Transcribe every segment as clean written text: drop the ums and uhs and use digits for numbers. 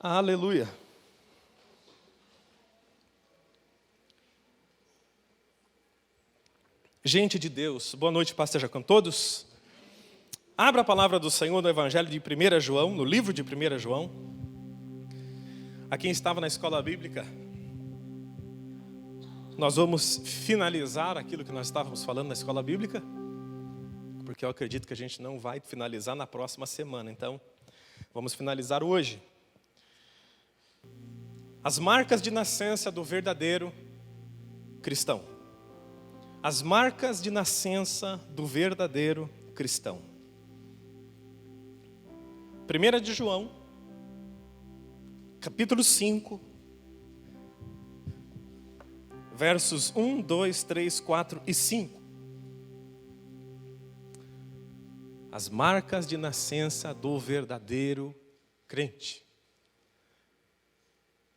Aleluia. Gente de Deus, boa noite, paz seja com todos. Abra a palavra do Senhor no Evangelho de 1 João, no livro de 1 João. A quem estava na escola bíblica, nós vamos finalizar aquilo que nós estávamos falando na escola bíblica, porque eu acredito que a gente não vai finalizar na próxima semana, então vamos finalizar hoje. As marcas de nascença do verdadeiro cristão. As marcas de nascença do verdadeiro cristão. 1 de João, capítulo 5, versos 1, 2, 3, 4 e 5. As marcas de nascença do verdadeiro crente.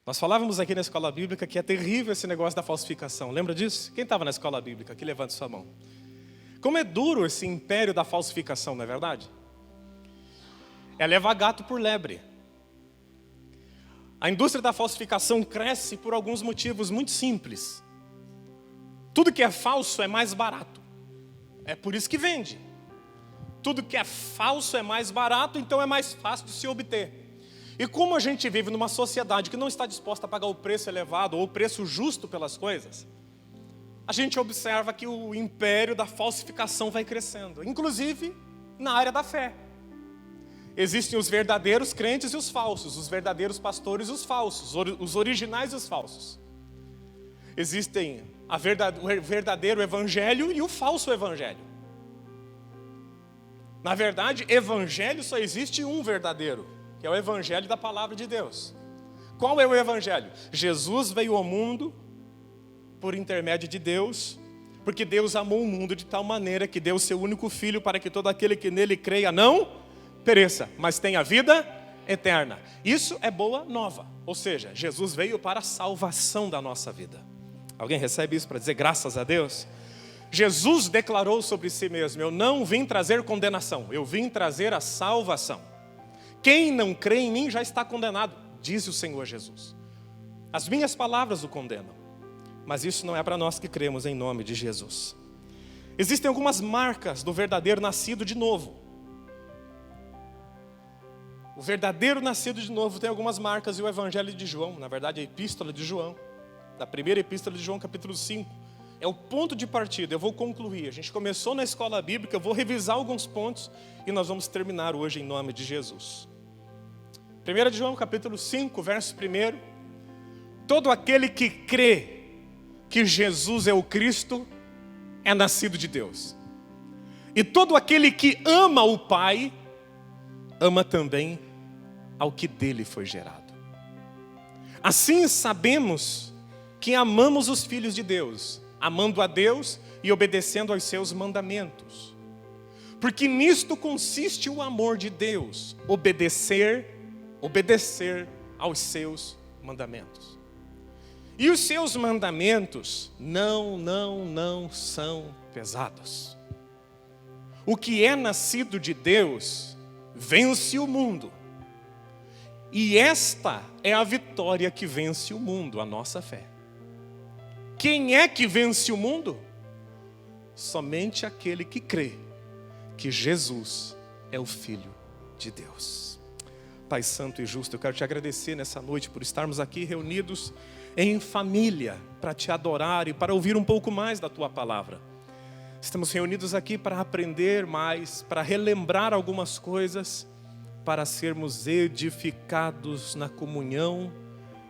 Nós falávamos aqui na escola bíblica que é terrível esse negócio da falsificação. Lembra disso? Quem estava na escola bíblica aqui, levante sua mão. Como é duro esse império da falsificação, não é verdade? É levar gato por lebre. A indústria da falsificação cresce por alguns motivos muito simples. Tudo que é falso é mais barato. É por isso que vende. Tudo que é falso é mais barato, então é mais fácil de se obter. E como a gente vive numa sociedade que não está disposta a pagar o preço elevado ou o preço justo pelas coisas, a gente observa que o império da falsificação vai crescendo, inclusive na área da fé. Existem os verdadeiros crentes e os falsos, os verdadeiros pastores e os falsos, os originais e os falsos. Existem o verdadeiro evangelho e o falso evangelho. Na verdade, evangelho só existe um verdadeiro, que é o evangelho da palavra de Deus. Qual é o evangelho? Jesus veio ao mundo por intermédio de Deus, porque Deus amou o mundo de tal maneira que deu o seu único filho para que todo aquele que nele creia não pereça, mas tenha vida eterna. Isso é boa nova, ou seja, Jesus veio para a salvação da nossa vida. Alguém recebe isso para dizer graças a Deus? Jesus declarou sobre si mesmo: eu não vim trazer condenação, eu vim trazer a salvação. Quem não crê em mim já está condenado, diz o Senhor Jesus. As minhas palavras o condenam, mas isso não é para nós que cremos em nome de Jesus. Existem algumas marcas do verdadeiro nascido de novo. O verdadeiro nascido de novo tem algumas marcas, e o Evangelho de João, na verdade a Epístola de João, da primeira Epístola de João, capítulo 5, é o ponto de partida. Eu vou concluir. A gente começou na escola bíblica, eu vou revisar alguns pontos e nós vamos terminar hoje em nome de Jesus. 1 de João, capítulo 5, verso 1. Todo aquele que crê que Jesus é o Cristo é nascido de Deus. E todo aquele que ama o Pai, ama também ao que dele foi gerado. Assim sabemos que amamos os filhos de Deus, amando a Deus e obedecendo aos seus mandamentos. Porque nisto consiste o amor de Deus, obedecer aos seus mandamentos. E os seus mandamentos não são pesados. O que é nascido de Deus vence o mundo. E esta é a vitória que vence o mundo, a nossa fé. Quem é que vence o mundo? Somente aquele que crê que Jesus é o Filho de Deus. Pai santo e justo, eu quero te agradecer nessa noite por estarmos aqui reunidos em família para te adorar e para ouvir um pouco mais da tua palavra. Estamos reunidos aqui para aprender mais, para relembrar algumas coisas, para sermos edificados na comunhão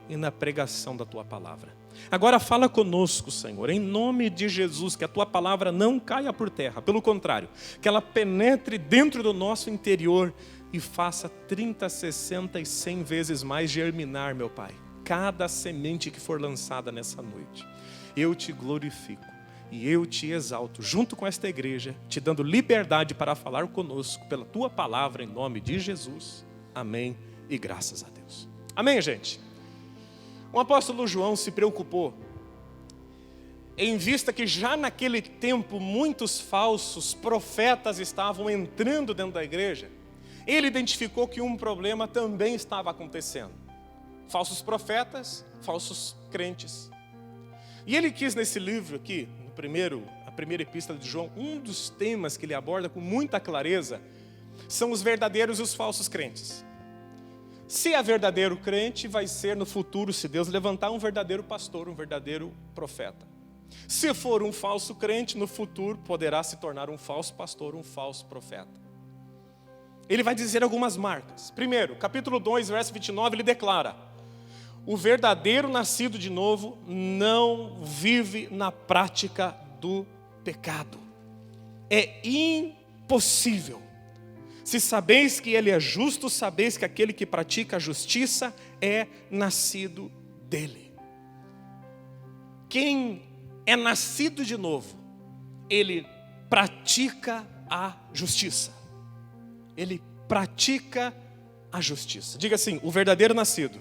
e na pregação da tua palavra. Agora fala conosco, Senhor, em nome de Jesus, que a tua palavra não caia por terra, pelo contrário, que ela penetre dentro do nosso interior e faça 30, 60 e 100 vezes mais germinar, meu Pai, cada semente que for lançada nessa noite. Eu te glorifico e eu te exalto, junto com esta igreja, te dando liberdade para falar conosco pela tua palavra, em nome de Jesus. Amém e graças a Deus. Amém, gente? O apóstolo João se preocupou, em vista que já naquele tempo muitos falsos profetas estavam entrando dentro da igreja. Ele identificou que um problema também estava acontecendo. falsos profetas, falsos crentes. E ele quis nesse livro aqui, a primeira epístola de João, um dos temas que ele aborda com muita clareza são os verdadeiros e os falsos crentes. Se é verdadeiro crente, vai ser no futuro, se Deus levantar, um verdadeiro pastor, um verdadeiro profeta. Se for um falso crente, no futuro poderá se tornar um falso pastor, um falso profeta. Ele vai dizer algumas marcas. Primeiro, capítulo 2, verso 29, ele declara: o verdadeiro nascido de novo não vive na prática do pecado. É impossível. Se sabeis que ele é justo, sabeis que aquele que pratica a justiça é nascido dele. Quem é nascido de novo, ele pratica a justiça. Ele pratica a justiça. Diga assim: o verdadeiro nascido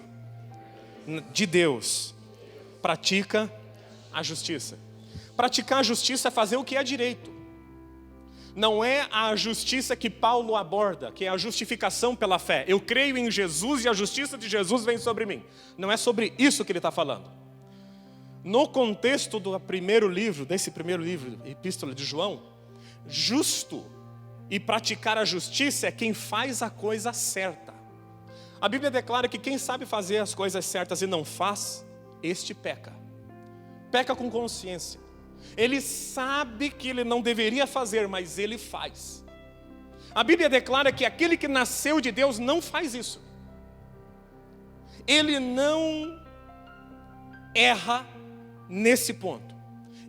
de Deus pratica a justiça. Praticar a justiça é fazer o que é direito. Não é a justiça que Paulo aborda, que é a justificação pela fé. Eu creio em Jesus e a justiça de Jesus vem sobre mim. Não é sobre isso que ele está falando. No contexto desse primeiro livro, Epístola de João, justo e praticar a justiça é quem faz a coisa certa. A Bíblia declara que quem sabe fazer as coisas certas e não faz, este peca. Peca com consciência. Ele sabe que ele não deveria fazer, mas ele faz. A Bíblia declara que aquele que nasceu de Deus não faz isso. Ele não erra nesse ponto.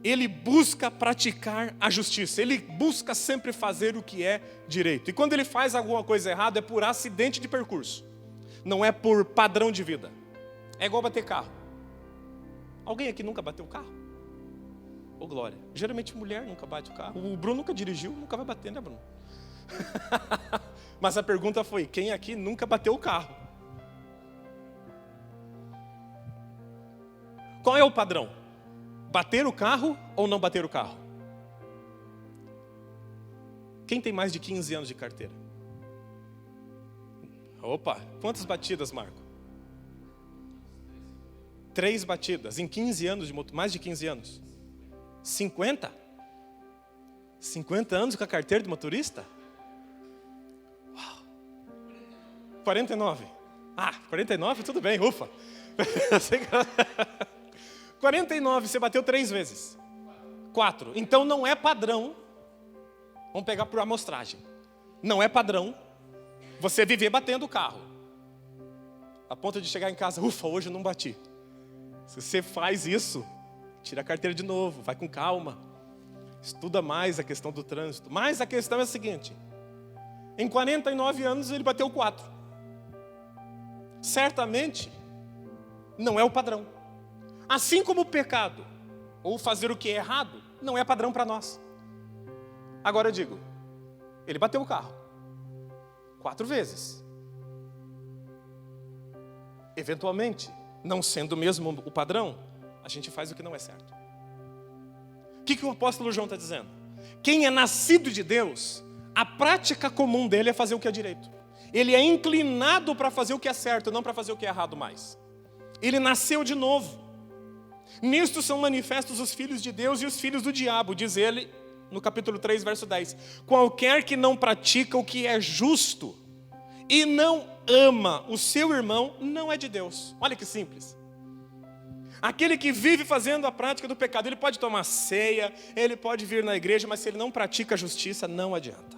Ele busca praticar a justiça. Ele busca sempre fazer o que é direito. E quando ele faz alguma coisa errada, é por acidente de percurso. Não é por padrão de vida. É igual bater carro. Alguém aqui nunca bateu carro? Ô glória. Geralmente mulher nunca bate o carro. O Bruno nunca dirigiu, nunca vai bater, né, Bruno? Mas a pergunta foi: quem aqui nunca bateu o carro? Qual é o padrão? Bater o carro ou não bater o carro? Quem tem mais de 15 anos de carteira? Opa, quantas batidas, Marco? 3 batidas em 15 anos de moto, mais de 15 anos. 50? 50 anos com a carteira de motorista? Uau. 49. 49, tudo bem, ufa. 49, você bateu 3 vezes. 4. Então não é padrão. Vamos pegar por amostragem. Não é padrão você viver batendo o carro, a ponto de chegar em casa: ufa, hoje eu não bati. Se você faz isso, tira a carteira de novo, vai com calma, estuda mais a questão do trânsito. Mas a questão é a seguinte: em 49 anos ele bateu 4. Certamente não é o padrão. Assim como o pecado, ou fazer o que é errado, não é padrão para nós. Agora eu digo, ele bateu o carro 4 vezes. Eventualmente, não sendo mesmo o padrão, a gente faz o que não é certo. O que o apóstolo João está dizendo? Quem é nascido de Deus, a prática comum dele é fazer o que é direito. Ele é inclinado para fazer o que é certo, não para fazer o que é errado mais. Ele nasceu de novo. Nisto são manifestos os filhos de Deus e os filhos do diabo, diz ele no capítulo 3, verso 10. Qualquer que não pratica o que é justo e não ama o seu irmão, não é de Deus. Olha que simples. Aquele que vive fazendo a prática do pecado, ele pode tomar ceia, ele pode vir na igreja, mas se ele não pratica a justiça, não adianta.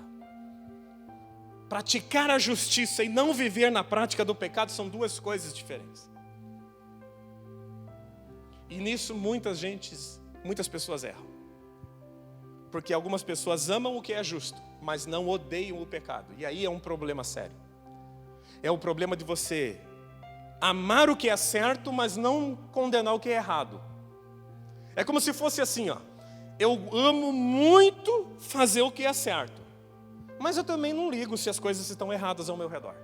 Praticar a justiça e não viver na prática do pecado são 2 coisas diferentes. E nisso muitas pessoas erram. Porque algumas pessoas amam o que é justo, mas não odeiam o pecado. E aí é um problema sério. É o problema de você amar o que é certo, mas não condenar o que é errado. É como se fosse assim, ó. Eu amo muito fazer o que é certo, mas eu também não ligo se as coisas estão erradas ao meu redor.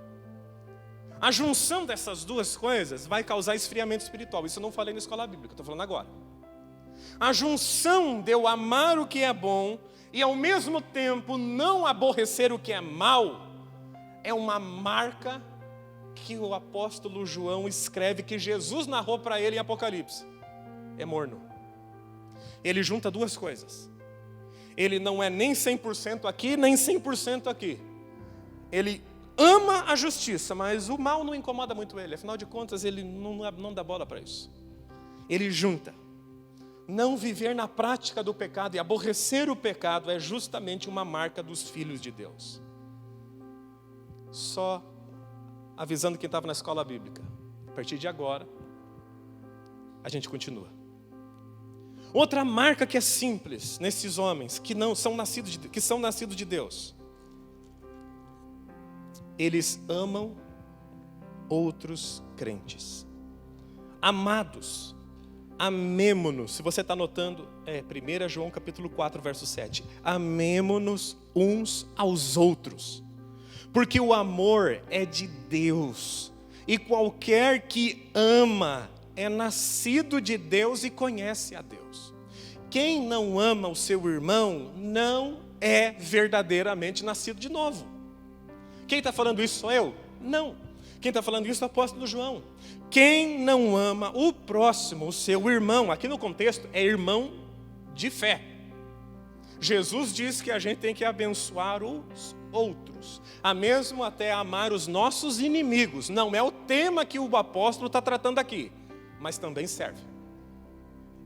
A junção dessas 2 coisas vai causar esfriamento espiritual. Isso eu não falei na escola bíblica, estou falando agora. A junção de eu amar o que é bom e ao mesmo tempo não aborrecer o que é mal é uma marca que o apóstolo João escreve que Jesus narrou para ele em Apocalipse é morno. Ele junta duas coisas. Ele não é nem 100% aqui, nem 100% aqui. Ele ama a justiça, mas o mal não incomoda muito ele. Afinal de contas, ele não dá bola para isso. Ele junta. Não viver na prática do pecado e aborrecer o pecado é justamente uma marca dos filhos de Deus. Só avisando quem estava na escola bíblica. A partir de agora, a gente continua. Outra marca que é simples nesses homens que são nascidos de Deus. Eles amam outros crentes. Amados, amemo-nos. Se você está anotando, 1 João capítulo 4, verso 7. Amemo-nos uns aos outros. Porque o amor é de Deus. E qualquer que ama é nascido de Deus e conhece a Deus. Quem não ama o seu irmão não é verdadeiramente nascido de novo. Quem está falando isso sou eu? Não. Quem está falando isso é o apóstolo João. Quem não ama o próximo, o seu irmão, aqui no contexto é irmão de fé. Jesus diz que a gente tem que abençoar os outros, a mesmo até amar os nossos inimigos. Não é o tema que o apóstolo está tratando aqui, mas também serve.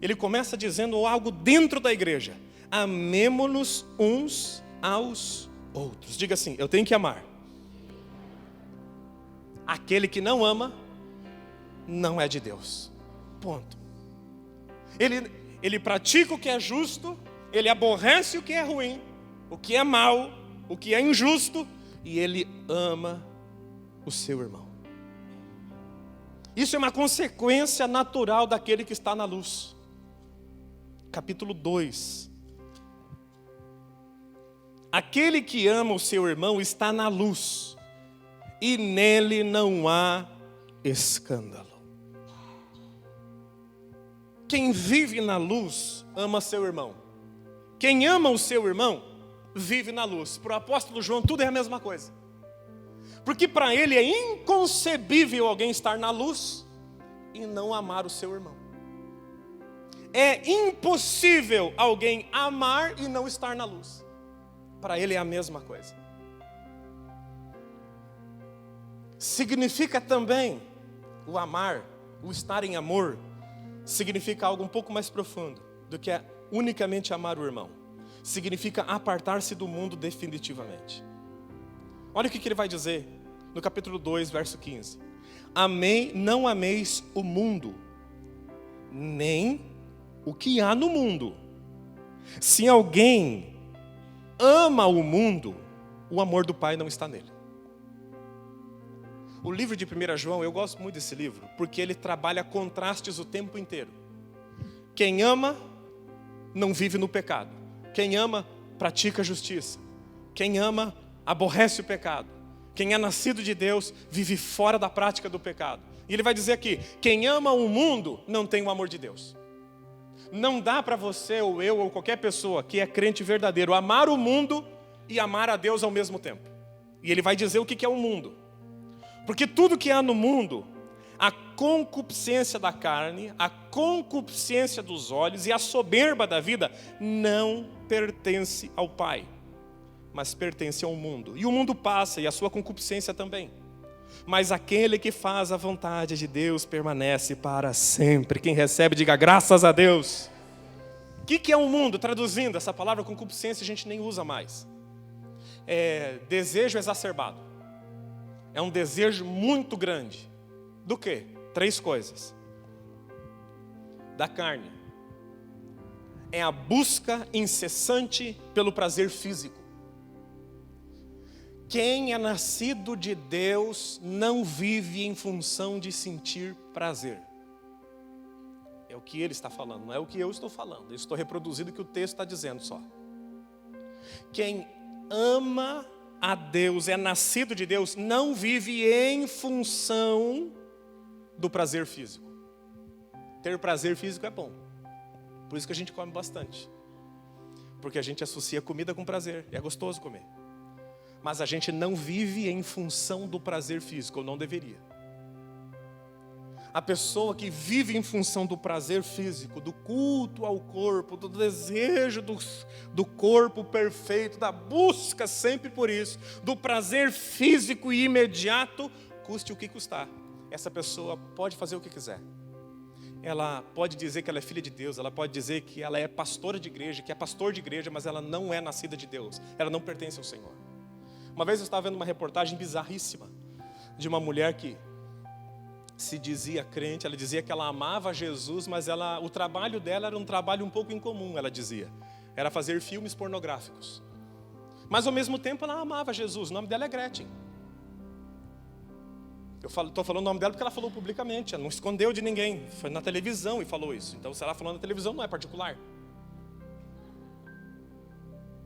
Ele começa dizendo algo dentro da igreja: amemo-nos uns aos outros. Diga assim: eu tenho que amar. Aquele que não ama, não é de Deus. Ponto. Ele pratica o que é justo, ele aborrece o que é ruim, o que é mal, o que é injusto, e ele ama o seu irmão. Isso é uma consequência natural daquele que está na luz. Capítulo 2. Aquele que ama o seu irmão está na luz, e nele não há escândalo. Quem vive na luz ama seu irmão. Quem ama o seu irmão vive na luz. Para o apóstolo João tudo é a mesma coisa. Porque para ele é inconcebível alguém estar na luz e não amar o seu irmão. É impossível alguém amar e não estar na luz. Para ele é a mesma coisa. Significa também o amar, o estar em amor, significa algo um pouco mais profundo do que unicamente amar o irmão. Significa apartar-se do mundo definitivamente. Olha o que ele vai dizer no capítulo 2, verso 15. Não ameis o mundo, nem o que há no mundo. Se alguém ama o mundo, o amor do Pai não está nele. O livro de 1 João, eu gosto muito desse livro, porque ele trabalha contrastes o tempo inteiro. Quem ama, não vive no pecado. Quem ama, pratica a justiça. Quem ama, aborrece o pecado. Quem é nascido de Deus, vive fora da prática do pecado. E ele vai dizer aqui, quem ama o mundo, não tem o amor de Deus. Não dá para você, ou eu, ou qualquer pessoa que é crente verdadeiro, amar o mundo e amar a Deus ao mesmo tempo. E ele vai dizer o que é o mundo. Porque tudo que há no mundo, a concupiscência da carne, a concupiscência dos olhos e a soberba da vida, não pertence ao Pai, mas pertence ao mundo. E o mundo passa, e a sua concupiscência também. Mas aquele que faz a vontade de Deus permanece para sempre. Quem recebe, diga graças a Deus. O que é o mundo? Traduzindo, essa palavra concupiscência a gente nem usa mais. É desejo exacerbado. É um desejo muito grande. Do quê? 3 coisas. Da carne. É a busca incessante pelo prazer físico. Quem é nascido de Deus não vive em função de sentir prazer. É o que ele está falando, não é o que eu estou falando. Eu estou reproduzindo o que o texto está dizendo só. Quem ama a Deus, é nascido de Deus, não vive em função do prazer físico. Ter prazer físico é bom. Por isso que a gente come bastante. Porque a gente associa comida com prazer, e é gostoso comer. mas a gente não vive em função do prazer físico, ou não deveria. A pessoa que vive em função do prazer físico, do culto ao corpo, do desejo do corpo perfeito, da busca sempre por isso, do prazer físico e imediato, custe o que custar. Essa pessoa pode fazer o que quiser. Ela pode dizer que ela é filha de Deus, ela pode dizer que ela é pastora de igreja, que é pastor de igreja, mas ela não é nascida de Deus, ela não pertence ao Senhor. Uma vez eu estava vendo uma reportagem bizarríssima de uma mulher que se dizia crente, ela dizia que ela amava Jesus, mas o trabalho dela era um trabalho um pouco incomum, ela dizia. Era fazer filmes pornográficos. Mas ao mesmo tempo ela amava Jesus, o nome dela é Gretchen. Eu estou falando o nome dela porque ela falou publicamente, ela não escondeu de ninguém, foi na televisão e falou isso. Então se ela falou na televisão não é particular.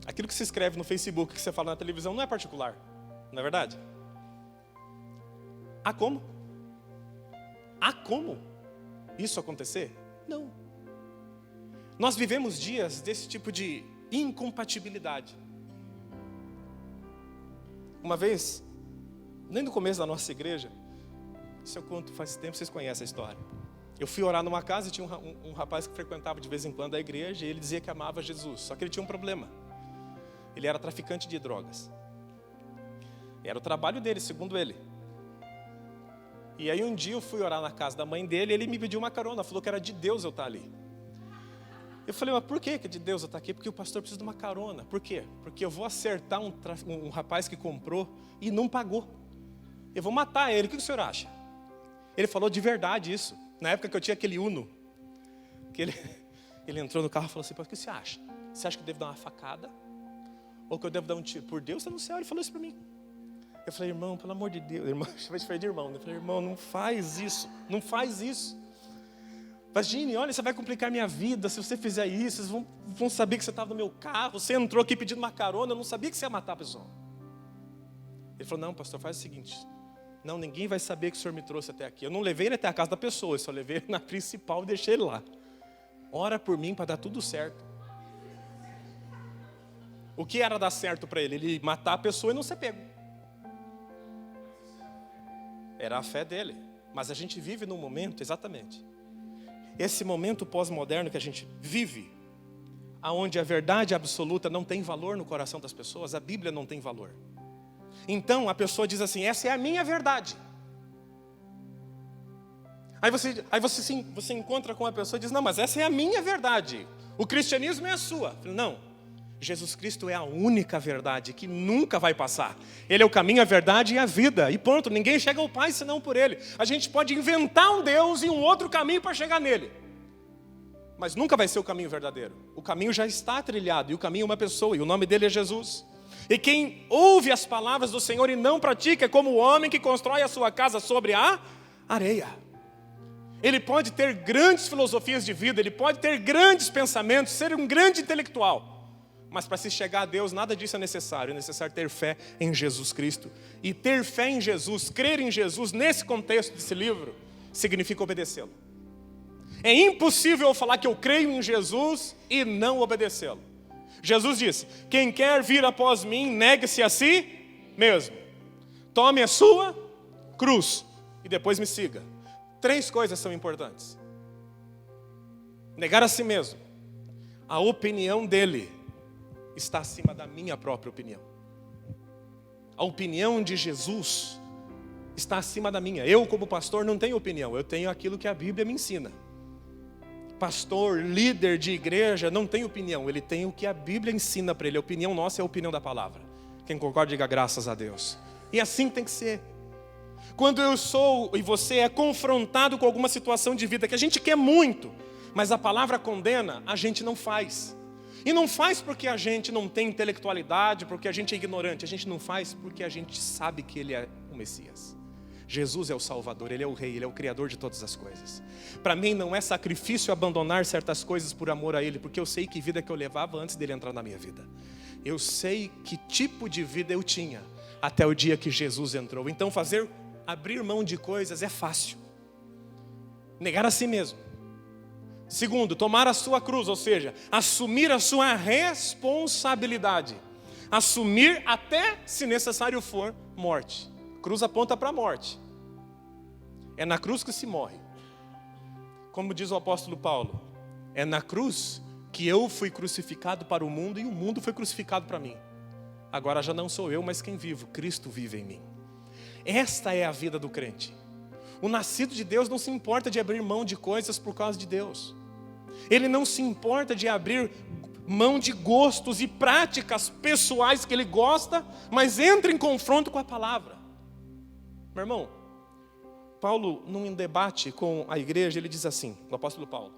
Aquilo que se escreve no Facebook, que você fala na televisão não é particular, não é verdade? Há como? Há como isso acontecer? Não. Nós vivemos dias desse tipo de incompatibilidade. Uma vez, nem no começo da nossa igreja, isso eu conto faz tempo, vocês conhecem a história. Eu fui orar numa casa e tinha um rapaz que frequentava de vez em quando a igreja, e ele dizia que amava Jesus, só que ele tinha um problema. Ele era traficante de drogas. Era o trabalho dele, segundo ele. E aí um dia eu fui orar na casa da mãe dele e ele me pediu uma carona, falou que era de Deus eu estar ali. Eu falei, mas por que de Deus eu estar aqui? Porque o pastor precisa de uma carona. Por quê? Porque eu vou acertar um rapaz que comprou e não pagou. Eu vou matar ele, o que o senhor acha? Ele falou de verdade isso. Na época que eu tinha aquele Uno, que ele entrou no carro e falou assim, o que você acha? Você acha que eu devo dar uma facada? Ou que eu devo dar um tiro? Por Deus está no céu, ele falou isso para mim. Eu falei, irmão, pelo amor de Deus, irmão, chamei de irmão. Eu falei, irmão, não faz isso, não faz isso. Imagine, olha, você vai complicar minha vida se você fizer isso, vocês vão saber que você estava no meu carro, você entrou aqui pedindo uma carona, eu não sabia que você ia matar a pessoa. Ele falou, não, pastor, faz o seguinte, não, ninguém vai saber que o senhor me trouxe até aqui. Eu não levei ele até a casa da pessoa, eu só levei ele na principal e deixei ele lá. Ora por mim para dar tudo certo. O que era dar certo para ele? Ele matar a pessoa e não ser pego. Era a fé dele. Mas a gente vive num momento, exatamente. Esse momento pós-moderno que a gente vive, onde a verdade absoluta não tem valor no coração das pessoas, a Bíblia não tem valor. Então a pessoa diz assim, essa é a minha verdade. Aí você encontra com a pessoa e diz, não, mas essa é a minha verdade. O cristianismo é a sua. Eu falo, não. Jesus Cristo é a única verdade que nunca vai passar. Ele é o caminho, a verdade e a vida. E ponto, ninguém chega ao Pai senão por Ele. A gente pode inventar um Deus e um outro caminho para chegar nele. Mas nunca vai ser o caminho verdadeiro. O caminho já está trilhado e o caminho é uma pessoa e o nome dele é Jesus. E quem ouve as palavras do Senhor e não pratica é como o homem que constrói a sua casa sobre a areia. Ele pode ter grandes filosofias de vida, ele pode ter grandes pensamentos, ser um grande intelectual. Mas para se chegar a Deus, nada disso é necessário ter fé em Jesus Cristo. E ter fé em Jesus, crer em Jesus, nesse contexto desse livro, significa obedecê-lo. É impossível eu falar que eu creio em Jesus e não obedecê-lo. Jesus disse, quem quer vir após mim, negue-se a si mesmo. Tome a sua cruz e depois me siga. 3 coisas são importantes. Negar a si mesmo. A opinião dele está acima da minha própria opinião. A opinião de Jesus está acima da minha. Eu, como pastor, não tenho opinião. Eu tenho aquilo que a Bíblia me ensina. Pastor, líder de igreja, não tem opinião. Ele tem o que a Bíblia ensina para ele. A opinião nossa é a opinião da palavra. Quem concorda, diga graças a Deus. E assim tem que ser. Quando eu sou e você é confrontado com alguma situação de vida que a gente quer muito, mas a palavra condena, a gente não faz. E não faz porque a gente não tem intelectualidade, porque a gente é ignorante. A gente não faz porque a gente sabe que Ele é o Messias. Jesus é o Salvador, Ele é o Rei, Ele é o Criador de todas as coisas. Para mim não é sacrifício abandonar certas coisas por amor a Ele, porque eu sei que vida que eu levava antes dEle entrar na minha vida. Eu sei que tipo de vida eu tinha até o dia que Jesus entrou. Então abrir mão de coisas é fácil. Negar a si mesmo. Segundo, tomar a sua cruz, ou seja, assumir a sua responsabilidade. Assumir até, se necessário for, morte. Cruz aponta para a morte. É na cruz que se morre. Como diz o apóstolo Paulo, é na cruz que eu fui crucificado para o mundo e o mundo foi crucificado para mim. Agora já não sou eu, mas quem vivo, Cristo vive em mim. Esta é a vida do crente. O nascido de Deus não se importa de abrir mão de coisas por causa de Deus. Ele não se importa de abrir mão de gostos e práticas pessoais que ele gosta, mas entra em confronto com a palavra. Meu irmão, Paulo, num debate com a igreja, ele diz assim, o apóstolo Paulo: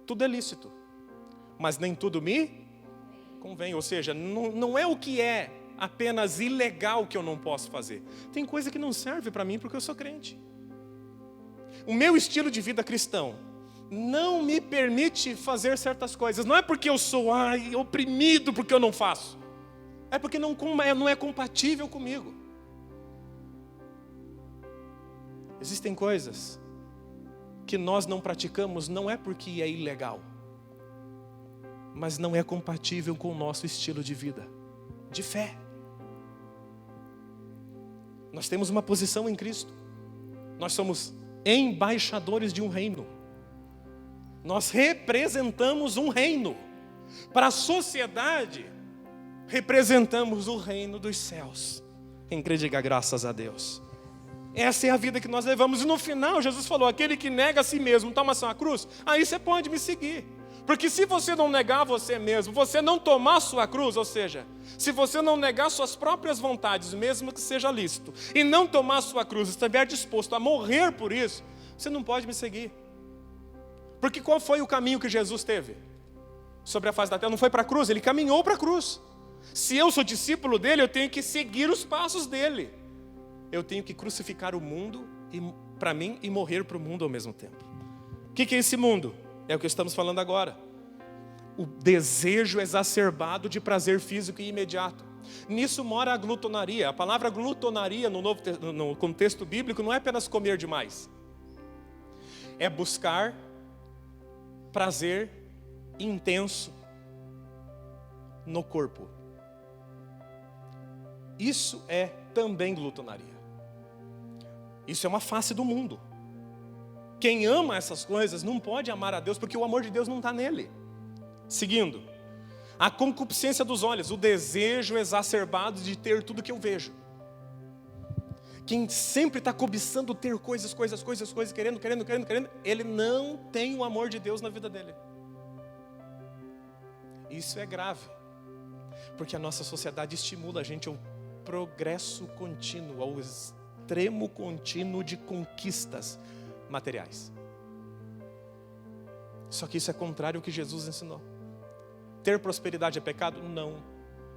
tudo é lícito, mas nem tudo me convém. Ou seja, não é o que é apenas ilegal que eu não posso fazer. Tem coisa que não serve para mim porque eu sou crente. O meu estilo de vida cristão não me permite fazer certas coisas. Não é porque eu sou oprimido porque eu não faço. É porque não é compatível comigo. Existem coisas que nós não praticamos, não é porque é ilegal, mas não é compatível com o nosso estilo de vida, de fé. Nós temos uma posição em Cristo. Nós somos embaixadores de um reino. Nós representamos um reino. Para a sociedade, representamos o reino dos céus. Quem crê, diga graças a Deus. Essa é a vida que nós levamos. E no final, Jesus falou: aquele que nega a si mesmo, toma sua cruz, aí você pode me seguir. Porque se você não negar você mesmo, você não tomar sua cruz, ou seja, se você não negar suas próprias vontades, mesmo que seja lícito, e não tomar sua cruz, estiver disposto a morrer por isso, você não pode me seguir. Porque qual foi o caminho que Jesus teve sobre a face da terra? Não foi para a cruz, ele caminhou para a cruz. Se eu sou discípulo dele, eu tenho que seguir os passos dele. Eu tenho que crucificar o mundo para mim e morrer para o mundo ao mesmo tempo. O que é esse mundo? É o que estamos falando agora. O desejo exacerbado de prazer físico e imediato. Nisso mora a glutonaria. A palavra glutonaria no contexto bíblico não é apenas comer demais. É buscar prazer intenso no corpo. Isso é também glutonaria. Isso é uma face do mundo. Quem ama essas coisas não pode amar a Deus, porque o amor de Deus não está nele. Seguindo, a concupiscência dos olhos, o desejo exacerbado de ter tudo que eu vejo. Quem sempre está cobiçando ter coisas, querendo, ele não tem o amor de Deus na vida dele. Isso é grave, porque a nossa sociedade estimula a gente ao progresso contínuo, ao extremo contínuo de conquistas materiais. Só que isso é contrário ao que Jesus ensinou. Ter prosperidade é pecado? Não.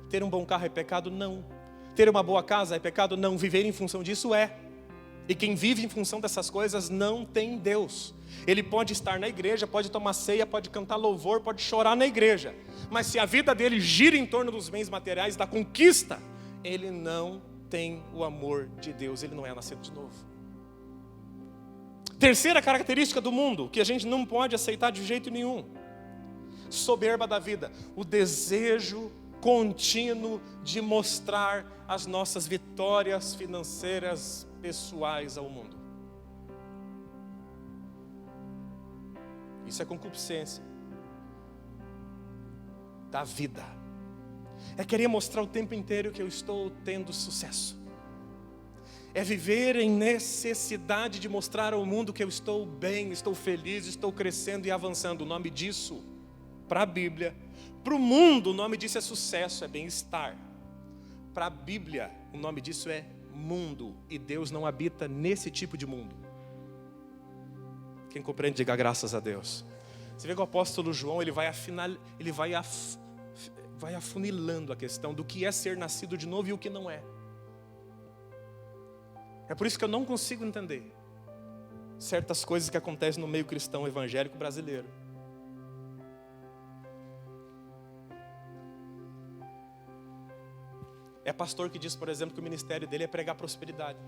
Ter um bom carro é pecado? Não. Ter uma boa casa é pecado? Não. Viver em função disso é. E quem vive em função dessas coisas não tem Deus. Ele pode estar na igreja, pode tomar ceia, pode cantar louvor, pode chorar na igreja, mas se a vida dele gira em torno dos bens materiais, da conquista, ele não tem o amor de Deus, ele não é nascido de novo. Terceira característica do mundo, que a gente não pode aceitar de jeito nenhum: soberba da vida, o desejo contínuo de mostrar as nossas vitórias financeiras pessoais ao mundo. Isso é concupiscência da vida. É querer mostrar o tempo inteiro que eu estou tendo sucesso. É viver em necessidade de mostrar ao mundo que eu estou bem, estou feliz, estou crescendo e avançando. O nome disso, para a Bíblia, para o mundo, o nome disso é sucesso, é bem-estar. Para a Bíblia, o nome disso é mundo. E Deus não habita nesse tipo de mundo. Quem compreende, diga graças a Deus. Você vê que o apóstolo João, ele vai afunilando a questão do que é ser nascido de novo e o que não é. É por isso que eu não consigo entender certas coisas que acontecem no meio cristão evangélico brasileiro. É pastor que diz, por exemplo, que o ministério dele é pregar prosperidade.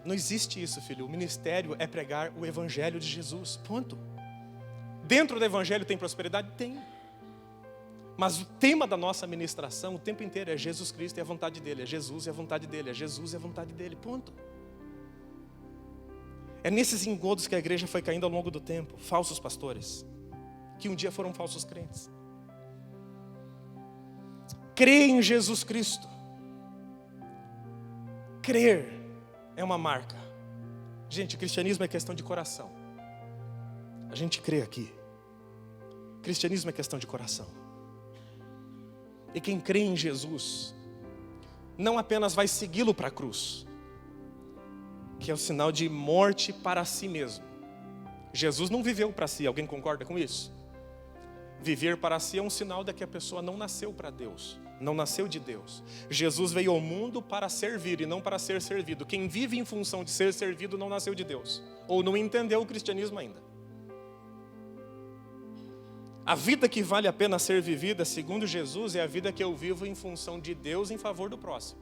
Não existe isso, filho. O ministério é pregar o evangelho de Jesus, ponto. Dentro do evangelho tem prosperidade? Tem. Mas o tema da nossa ministração o tempo inteiro é Jesus Cristo e a vontade dEle. É Jesus e a vontade dEle. É Jesus e a vontade dEle. Ponto. É nesses engodos que a igreja foi caindo ao longo do tempo. Falsos pastores, que um dia foram falsos crentes. Crer em Jesus Cristo. Crer é uma marca. Gente, o cristianismo é questão de coração. A gente crê aqui. O cristianismo é questão de coração. E quem crê em Jesus não apenas vai segui-lo para a cruz, que é o sinal de morte para si mesmo. Jesus não viveu para si, alguém concorda com isso? Viver para si é um sinal de que a pessoa não nasceu para Deus, não nasceu de Deus. Jesus veio ao mundo para servir e não para ser servido. Quem vive em função de ser servido não nasceu de Deus, ou não entendeu o cristianismo ainda. A vida que vale a pena ser vivida, segundo Jesus, é a vida que eu vivo em função de Deus em favor do próximo.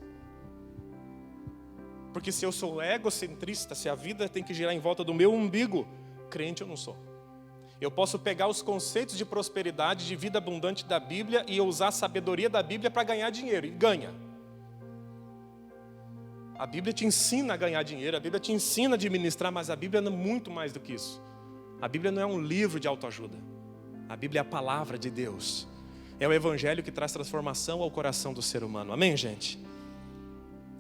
Porque se eu sou egocentrista, se a vida tem que girar em volta do meu umbigo, crente eu não sou. Eu posso pegar os conceitos de prosperidade, de vida abundante da Bíblia e usar a sabedoria da Bíblia para ganhar dinheiro, e ganha. A Bíblia te ensina a ganhar dinheiro, a Bíblia te ensina a administrar, mas a Bíblia é muito mais do que isso. A Bíblia não é um livro de autoajuda. A Bíblia é a palavra de Deus. É o Evangelho que traz transformação ao coração do ser humano. Amém, gente?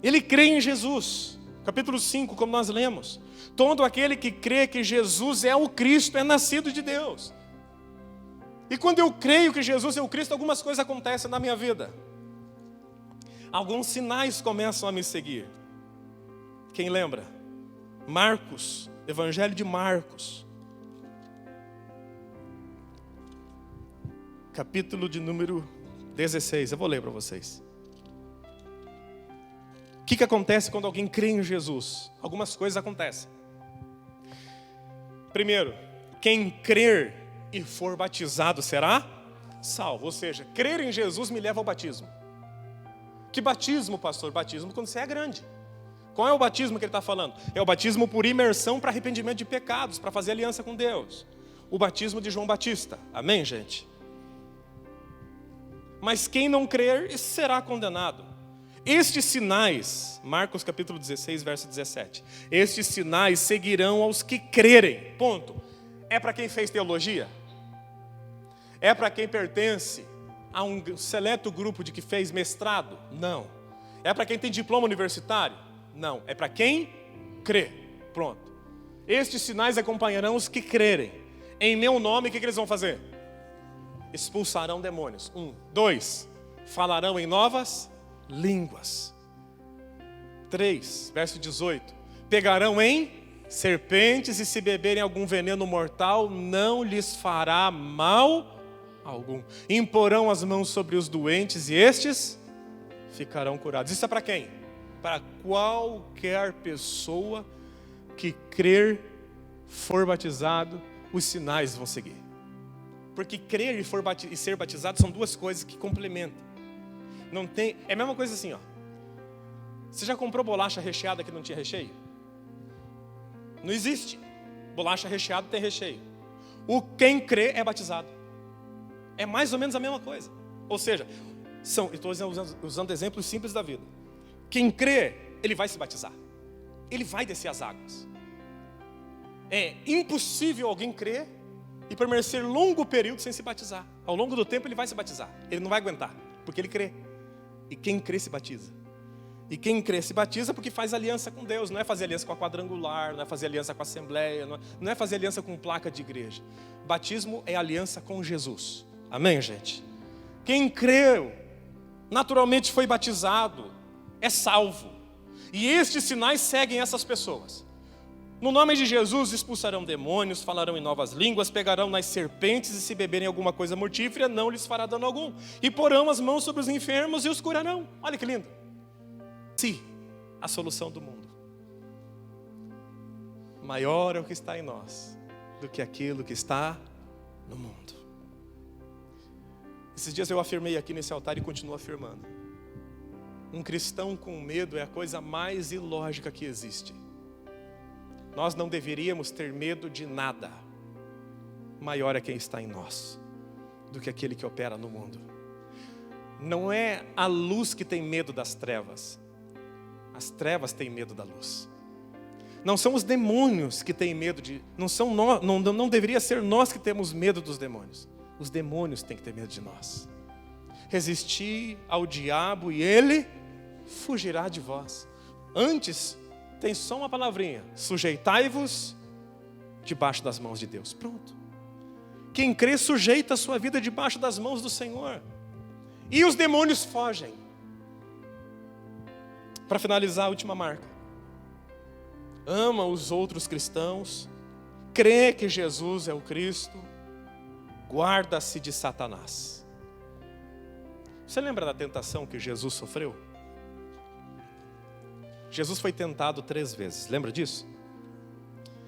Ele crê em Jesus. Capítulo 5, como nós lemos. Todo aquele que crê que Jesus é o Cristo é nascido de Deus. E quando eu creio que Jesus é o Cristo, algumas coisas acontecem na minha vida. Alguns sinais começam a me seguir. Quem lembra? Marcos, Evangelho de Marcos. Capítulo de número 16, eu vou ler para vocês. O que acontece quando alguém crê em Jesus? Algumas coisas acontecem. Primeiro, quem crer e for batizado será salvo. Ou seja, crer em Jesus me leva ao batismo. Que batismo, pastor? Batismo quando você é grande. Qual é o batismo que ele está falando? É o batismo por imersão para arrependimento de pecados, para fazer aliança com Deus. O batismo de João Batista. Amém, gente? Mas quem não crer será condenado. Estes sinais, Marcos capítulo 16, verso 17. Estes sinais seguirão aos que crerem. Ponto. É para quem fez teologia? É para quem pertence a um seleto grupo de que fez mestrado? Não. É para quem tem diploma universitário? Não. É para quem crê. Pronto. Estes sinais acompanharão os que crerem. Em meu nome, o que eles vão fazer? Expulsarão demônios. 1. 2. Falarão em novas línguas. 3, verso 18. Pegarão em serpentes e se beberem algum veneno mortal, não lhes fará mal algum. Imporão as mãos sobre os doentes e estes ficarão curados. Isso é para quem? Para qualquer pessoa que crer, for batizado, os sinais vão seguir. Porque crer e ser batizado são duas coisas que complementam. Não tem, é a mesma coisa assim, ó. Você já comprou bolacha recheada que não tinha recheio? Não existe. Bolacha recheada tem recheio. Quem crê é batizado. É mais ou menos a mesma coisa. Ou seja, estou usando exemplos simples da vida. Quem crê, ele vai se batizar. Ele vai descer as águas. É impossível alguém crer e permanecer longo período sem se batizar. Ao longo do tempo ele vai se batizar. Ele não vai aguentar, porque ele crê. E quem crê se batiza. E quem crê se batiza porque faz aliança com Deus. Não é fazer aliança com a quadrangular, não é fazer aliança com a assembleia, não é fazer aliança com placa de igreja. Batismo é aliança com Jesus. Amém, gente? Quem creu, naturalmente foi batizado, é salvo. E estes sinais seguem essas pessoas. No nome de Jesus expulsarão demônios, falarão em novas línguas, pegarão nas serpentes e se beberem alguma coisa mortífera, não lhes fará dano algum. E porão as mãos sobre os enfermos e os curarão. Olha que lindo. Sim, a solução do mundo. Maior é o que está em nós do que aquilo que está no mundo. Esses dias eu afirmei aqui nesse altar e continuo afirmando. Um cristão com medo é a coisa mais ilógica que existe. Nós não deveríamos ter medo de nada. Maior é quem está em nós do que aquele que opera no mundo. Não é a luz que tem medo das trevas. As trevas têm medo da luz. Não são os demônios que têm medo de... Não deveria ser nós que temos medo dos demônios. Os demônios têm que ter medo de nós. Resistir ao diabo e ele fugirá de vós. Antes, tem só uma palavrinha. Sujeitai-vos debaixo das mãos de Deus. Pronto. Quem crê sujeita a sua vida debaixo das mãos do Senhor. E os demônios fogem. Para finalizar, a última marca. Ama os outros cristãos. Crê que Jesus é o Cristo. Guarda-se de Satanás. Você lembra da tentação que Jesus sofreu? Jesus foi tentado 3 vezes. Lembra disso?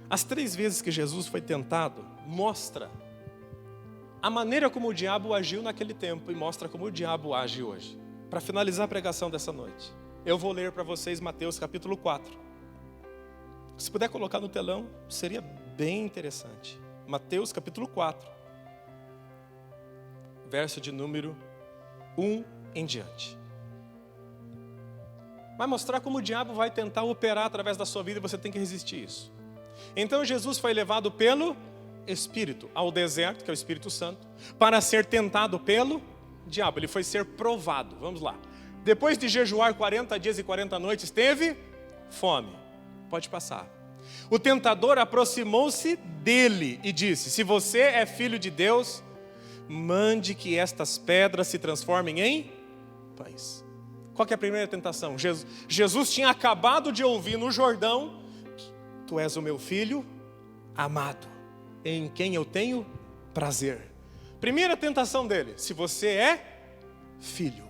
As 3 vezes que Jesus foi tentado, mostra a maneira como o diabo agiu naquele tempo e mostra como o diabo age hoje. Para finalizar a pregação dessa noite, eu vou ler para vocês Mateus capítulo 4. Se puder colocar no telão, seria bem interessante. Mateus capítulo 4, verso de número 1 em diante. Vai mostrar como o diabo vai tentar operar através da sua vida e você tem que resistir isso. Então Jesus foi levado pelo Espírito ao deserto, que é o Espírito Santo, para ser tentado pelo diabo. Ele foi ser provado. Vamos lá. Depois de jejuar 40 dias e 40 noites, teve fome. Pode passar. O tentador aproximou-se dele e disse: se você é filho de Deus, mande que estas pedras se transformem em pães. Qual que é a primeira tentação? Jesus tinha acabado de ouvir no Jordão: tu és o meu filho amado, em quem eu tenho prazer. Primeira tentação dele: se você é filho.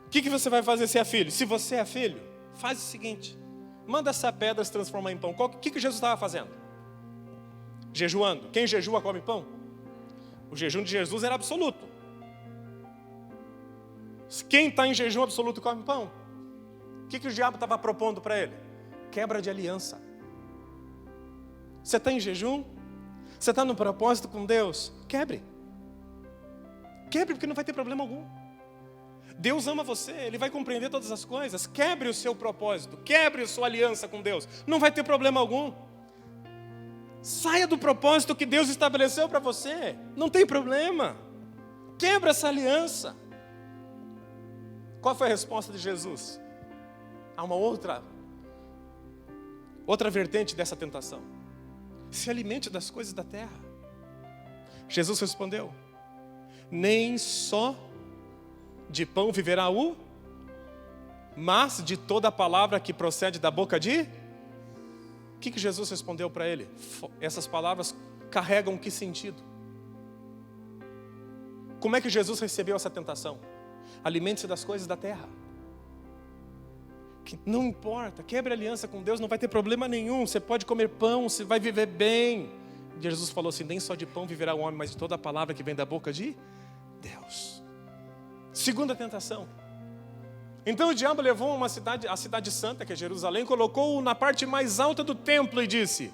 O que você vai fazer se é filho? Se você é filho, faz o seguinte: manda essa pedra se transformar em pão. O que Jesus estava fazendo? Jejuando. Quem jejua come pão? O jejum de Jesus era absoluto. Quem está em jejum absoluto come pão. O que o diabo estava propondo para ele? Quebra de aliança. Você está em jejum? Você está no propósito com Deus? Quebre. Quebre, porque não vai ter problema algum. Deus ama você, Ele vai compreender todas as coisas. Quebre o seu propósito, quebre a sua aliança com Deus. Não vai ter problema algum. Saia do propósito que Deus estabeleceu para você. Não tem problema. Quebra essa aliança. Qual foi a resposta de Jesus? Há uma outra vertente dessa tentação. Se alimente das coisas da terra. Jesus respondeu: nem só de pão viverá o, mas de toda a palavra que procede da boca de... O que Jesus respondeu para ele? Essas palavras carregam que sentido? Como é que Jesus recebeu essa tentação? Alimente-se das coisas da terra. Que não importa, quebre a aliança com Deus, não vai ter problema nenhum. Você pode comer pão, você vai viver bem. Jesus falou assim: nem só de pão viverá o homem, mas de toda a palavra que vem da boca de Deus. Segunda tentação. Então o diabo levou a cidade santa, que é Jerusalém, colocou-o na parte mais alta do templo e disse: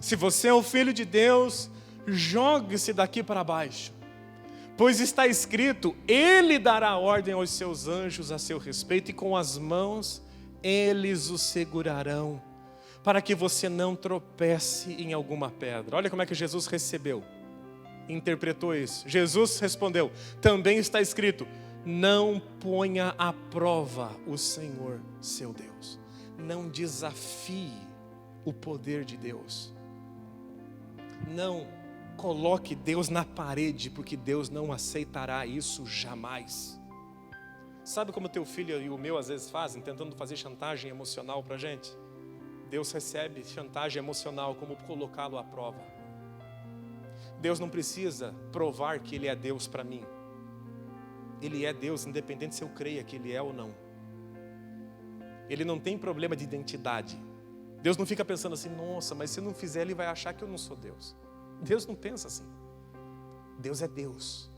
se você é o filho de Deus, jogue-se daqui para baixo, pois está escrito: Ele dará ordem aos seus anjos a seu respeito, e com as mãos eles o segurarão, para que você não tropece em alguma pedra. Olha como é que Jesus interpretou isso. Jesus respondeu: também está escrito: não ponha à prova o Senhor seu Deus. Não desafie o poder de Deus. Não coloque Deus na parede, porque Deus não aceitará isso jamais. Sabe como teu filho e o meu às vezes fazem, tentando fazer chantagem emocional para a gente? Deus recebe chantagem emocional como colocá-lo à prova. Deus não precisa provar que Ele é Deus para mim. Ele é Deus, independente se eu creia que Ele é ou não. Ele não tem problema de identidade. Deus não fica pensando assim: nossa, mas se eu não fizer, Ele vai achar que eu não sou Deus. Deus não pensa assim. Deus é Deus.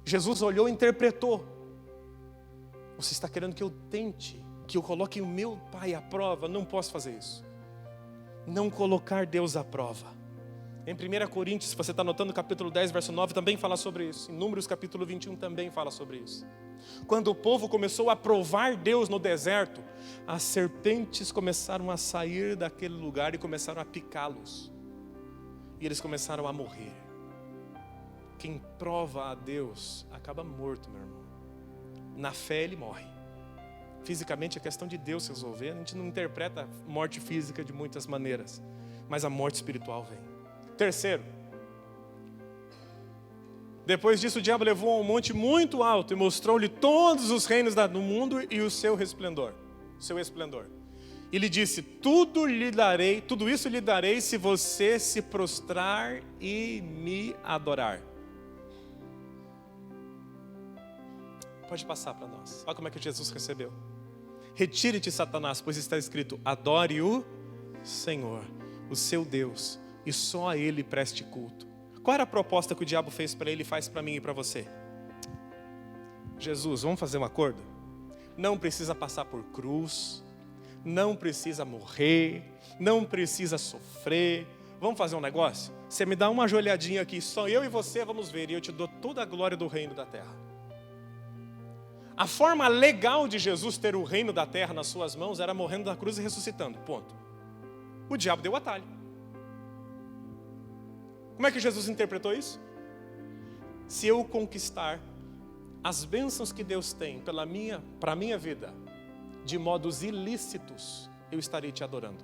Jesus olhou e interpretou: você está querendo que eu tente, que eu coloque o meu Pai à prova? Não posso fazer isso. Não colocar Deus à prova. Em 1 Coríntios, se você está anotando, capítulo 10, verso 9, também fala sobre isso. Em Números, capítulo 21, também fala sobre isso. Quando o povo começou a provar Deus no deserto, as serpentes começaram a sair daquele lugar e começaram a picá-los. E eles começaram a morrer. Quem prova a Deus acaba morto, meu irmão. Na fé ele morre. Fisicamente é questão de Deus resolver. A gente não interpreta morte física de muitas maneiras, mas a morte espiritual vem. Terceiro, depois disso o diabo levou a um monte muito alto e mostrou-lhe todos os reinos do mundo e o seu esplendor. E lhe disse: tudo isso lhe darei se você se prostrar e me adorar. Pode passar para nós. Olha como é que Jesus recebeu. Retire-te, Satanás, pois está escrito: adore o Senhor, o seu Deus, e só a Ele preste culto. Qual era a proposta que o diabo fez para ele e faz para mim e para você? Jesus, vamos fazer um acordo? Não precisa passar por cruz, não precisa morrer, não precisa sofrer. Vamos fazer um negócio? Você me dá uma ajoelhadinha aqui, só eu e você vamos ver, e eu te dou toda a glória do reino da terra. A forma legal de Jesus ter o reino da terra nas suas mãos era morrendo na cruz e ressuscitando, ponto. O diabo deu o atalho. Como é que Jesus interpretou isso? Se eu conquistar as bênçãos que Deus tem para a minha vida, de modos ilícitos, eu estarei te adorando.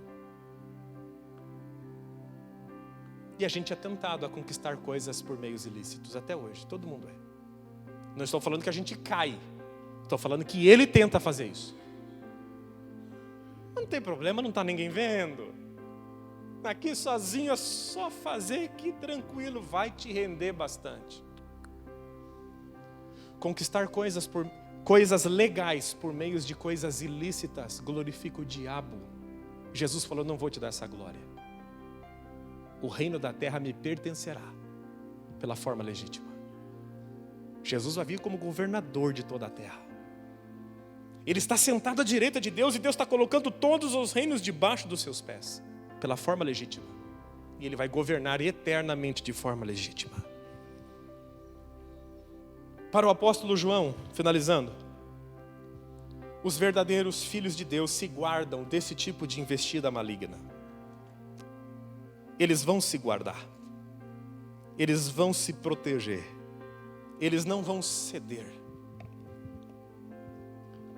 E a gente é tentado a conquistar coisas por meios ilícitos, até hoje, todo mundo é. Não estou falando que a gente cai, estou falando que ele tenta fazer isso. Não tem problema, não está ninguém vendo. Aqui sozinho é só fazer, que tranquilo, vai te render bastante. Conquistar coisas legais por meios de coisas ilícitas glorifica o diabo. Jesus falou: não vou te dar essa glória. O reino da terra me pertencerá pela forma legítima. Jesus vai vir como governador de toda a terra. Ele está sentado à direita de Deus e Deus está colocando todos os reinos debaixo dos seus pés, pela forma legítima. E Ele vai governar eternamente de forma legítima. Para o apóstolo João, finalizando, os verdadeiros filhos de Deus se guardam desse tipo de investida maligna. Eles vão se guardar. Eles vão se proteger. Eles não vão ceder.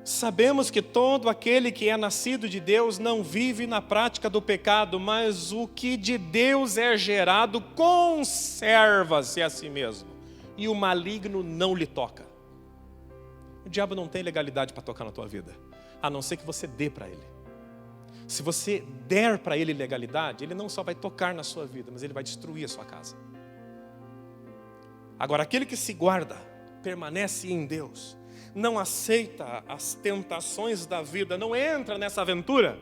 Sabemos que todo aquele que é nascido de Deus não vive na prática do pecado, mas o que de Deus é gerado conserva-se a si mesmo, e o maligno não lhe toca. O diabo não tem legalidade para tocar na tua vida, a não ser que você dê para ele. Se você der para ele legalidade, ele não só vai tocar na sua vida, mas ele vai destruir a sua casa. Agora, aquele que se guarda, permanece em Deus, não aceita as tentações da vida, não entra nessa aventura,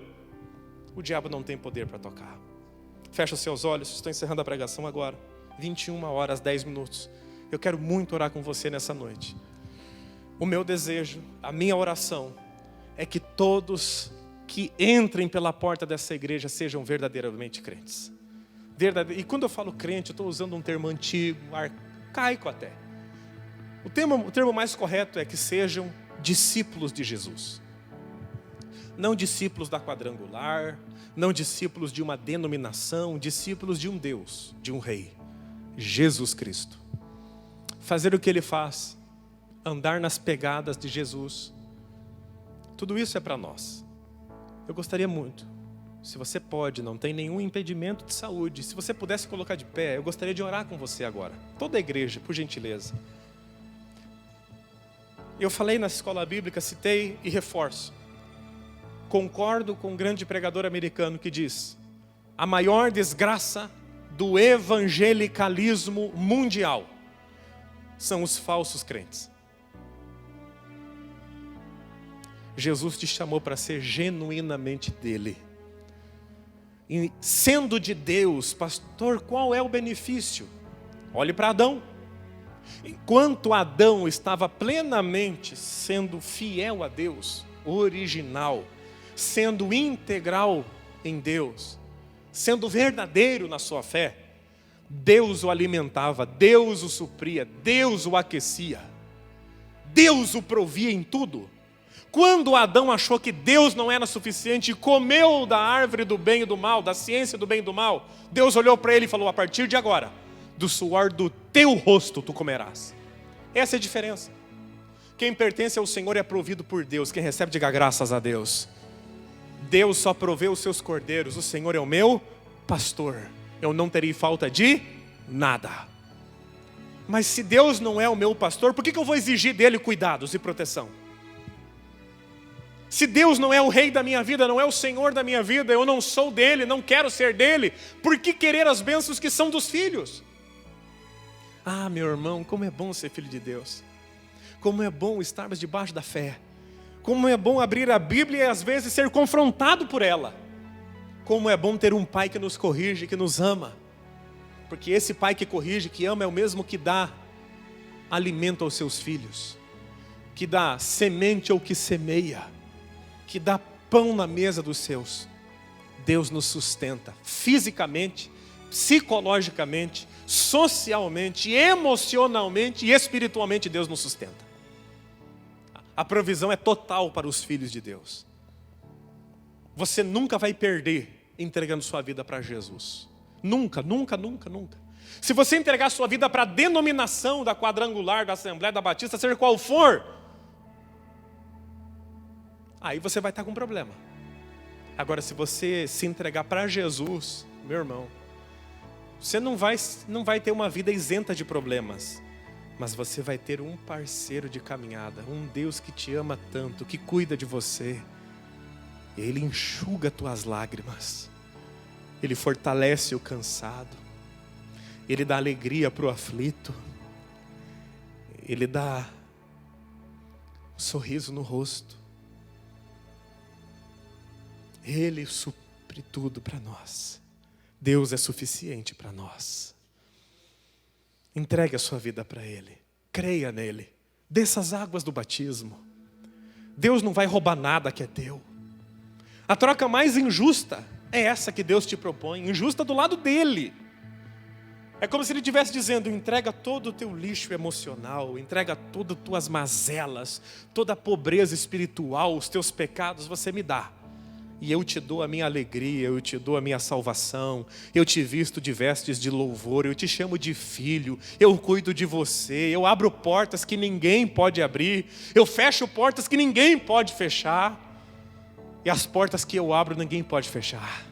o diabo não tem poder para tocar. Fecha os seus olhos, estou encerrando a pregação agora, 21 horas, 10 minutos. Eu quero muito orar com você nessa noite. O meu desejo, a minha oração, é que todos que entrem pela porta dessa igreja sejam verdadeiramente crentes. E quando eu falo crente, eu estou usando um termo antigo, arcaico até. O termo mais correto é que sejam discípulos de Jesus. Não discípulos da quadrangular, não discípulos de uma denominação, discípulos de um Deus, de um Rei, Jesus Cristo. Fazer o que Ele faz, andar nas pegadas de Jesus, tudo isso é para nós. Eu gostaria muito, se você pode, não tem nenhum impedimento de saúde, se você pudesse colocar de pé, eu gostaria de orar com você agora. Toda a igreja, por gentileza. Eu falei na escola bíblica, citei e reforço. Concordo com um grande pregador americano que diz: a maior desgraça do evangelicalismo mundial são os falsos crentes. Jesus te chamou para ser genuinamente dele. E sendo de Deus, pastor, qual é o benefício? Olhe para Adão. Enquanto Adão estava plenamente sendo fiel a Deus, original, sendo integral em Deus, sendo verdadeiro na sua fé, Deus o alimentava, Deus o supria, Deus o aquecia, Deus o provia em tudo. Quando Adão achou que Deus não era suficiente e comeu da árvore do bem e do mal, da ciência do bem e do mal, Deus olhou para ele e falou: a partir de agora, do suor do teu rosto tu comerás. Essa é a diferença. Quem pertence ao Senhor é provido por Deus. Quem recebe, diga graças a Deus. Deus só provê os seus cordeiros. O Senhor é o meu pastor. Eu não terei falta de nada. Mas se Deus não é o meu pastor, por que eu vou exigir dele cuidados e proteção? Se Deus não é o rei da minha vida, não é o Senhor da minha vida, eu não sou dele, não quero ser dele, por que querer as bênçãos que são dos filhos? Ah, meu irmão, como é bom ser filho de Deus. Como é bom estarmos debaixo da fé. Como é bom abrir a Bíblia e às vezes ser confrontado por ela. Como é bom ter um pai que nos corrige, que nos ama. Porque esse pai que corrige, que ama, é o mesmo que dá alimento aos seus filhos. Que dá semente ao que semeia. Que dá pão na mesa dos seus. Deus nos sustenta fisicamente, psicologicamente, socialmente, emocionalmente e espiritualmente. Deus nos sustenta. A provisão é total para os filhos de Deus. Você nunca vai perder entregando sua vida para Jesus. Nunca, nunca, nunca, nunca. Se você entregar sua vida para a denominação da Quadrangular, da Assembleia, da Batista, seja qual for, aí você vai estar com problema. Agora, se você se entregar para Jesus, meu irmão, você não vai ter uma vida isenta de problemas, mas você vai ter um parceiro de caminhada, um Deus que te ama tanto, que cuida de você. Ele enxuga tuas lágrimas, Ele fortalece o cansado, Ele dá alegria para o aflito, Ele dá um sorriso no rosto. Ele supre tudo para nós. Deus é suficiente para nós. Entregue a sua vida para Ele. Creia nele. Desça as águas do batismo. Deus não vai roubar nada que é teu. A troca mais injusta é essa que Deus te propõe. Injusta do lado dele. É como se Ele estivesse dizendo: entrega todo o teu lixo emocional, entrega todas as tuas mazelas, toda a pobreza espiritual, os teus pecados, você me dá. E eu te dou a minha alegria, eu te dou a minha salvação, eu te visto de vestes de louvor, eu te chamo de filho, eu cuido de você, eu abro portas que ninguém pode abrir, eu fecho portas que ninguém pode fechar, e as portas que eu abro ninguém pode fechar,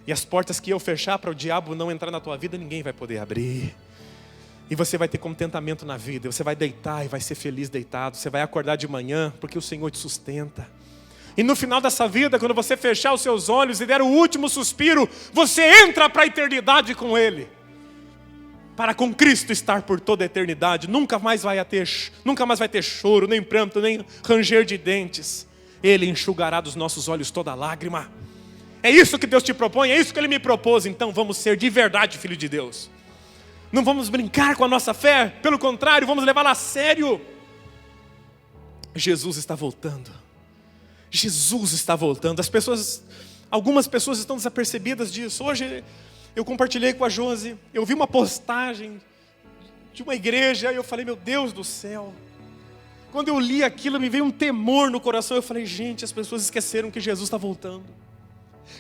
e as portas que eu fechar para o diabo não entrar na tua vida, ninguém vai poder abrir. E você vai ter contentamento na vida, você vai deitar e vai ser feliz deitado, você vai acordar de manhã porque o Senhor te sustenta. E no final dessa vida, quando você fechar os seus olhos e der o último suspiro, você entra para a eternidade com Ele. Para com Cristo estar por toda a eternidade. Nunca mais vai ter choro, nem pranto, nem ranger de dentes. Ele enxugará dos nossos olhos toda lágrima. É isso que Deus te propõe, é isso que Ele me propôs. Então vamos ser de verdade filho de Deus. Não vamos brincar com a nossa fé, pelo contrário, vamos levá-la a sério. Jesus está voltando. Jesus está voltando. Algumas pessoas estão desapercebidas disso. Hoje eu compartilhei com a Josi, eu vi uma postagem de uma igreja e eu falei: meu Deus do céu. Quando eu li aquilo, me veio um temor no coração. Eu falei: gente, as pessoas esqueceram que Jesus está voltando.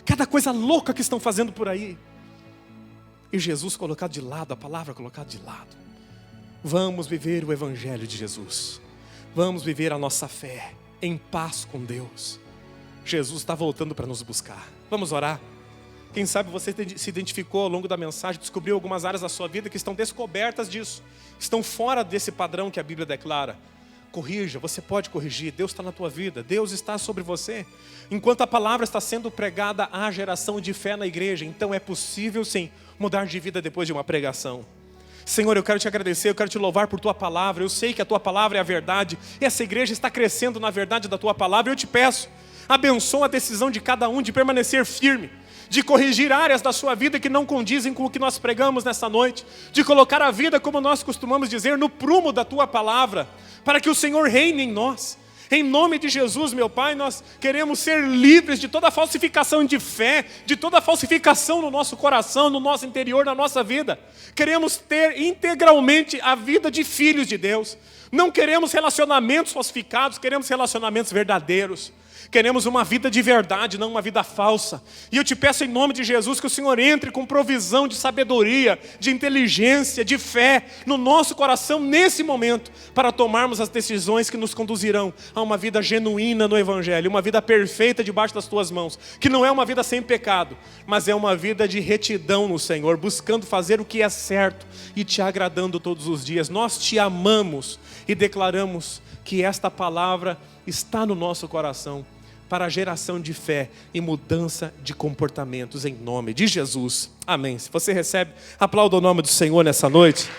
Cada coisa louca que estão fazendo por aí. E Jesus colocado de lado, a palavra colocada de lado. Vamos viver o Evangelho de Jesus. Vamos viver a nossa fé em paz com Deus. Jesus está voltando para nos buscar. Vamos orar. Quem sabe você se identificou ao longo da mensagem, descobriu algumas áreas da sua vida que estão descobertas disso, estão fora desse padrão que a Bíblia declara. Corrija, você pode corrigir. Deus está na tua vida, Deus está sobre você. Enquanto a palavra está sendo pregada, há geração de fé na igreja. Então é possível sim mudar de vida depois de uma pregação. Senhor, eu quero te agradecer, eu quero te louvar por tua palavra. Eu sei que a tua palavra é a verdade. E essa igreja está crescendo na verdade da tua palavra. Eu te peço, abençoa a decisão de cada um de permanecer firme, de corrigir áreas da sua vida que não condizem com o que nós pregamos nessa noite, de colocar a vida, como nós costumamos dizer, no prumo da tua palavra, para que o Senhor reine em nós. Em nome de Jesus, meu Pai, nós queremos ser livres de toda falsificação de fé, de toda falsificação no nosso coração, no nosso interior, na nossa vida. Queremos ter integralmente a vida de filhos de Deus. Não queremos relacionamentos falsificados, queremos relacionamentos verdadeiros. Queremos uma vida de verdade, não uma vida falsa. E eu te peço em nome de Jesus que o Senhor entre com provisão de sabedoria, de inteligência, de fé no nosso coração nesse momento, para tomarmos as decisões que nos conduzirão a uma vida genuína no Evangelho, uma vida perfeita debaixo das tuas mãos, que não é uma vida sem pecado, mas é uma vida de retidão no Senhor, buscando fazer o que é certo e te agradando todos os dias. Nós te amamos e declaramos que esta palavra está no nosso coração, para a geração de fé e mudança de comportamentos em nome de Jesus. Amém. Se você recebe, aplauda o nome do Senhor nessa noite.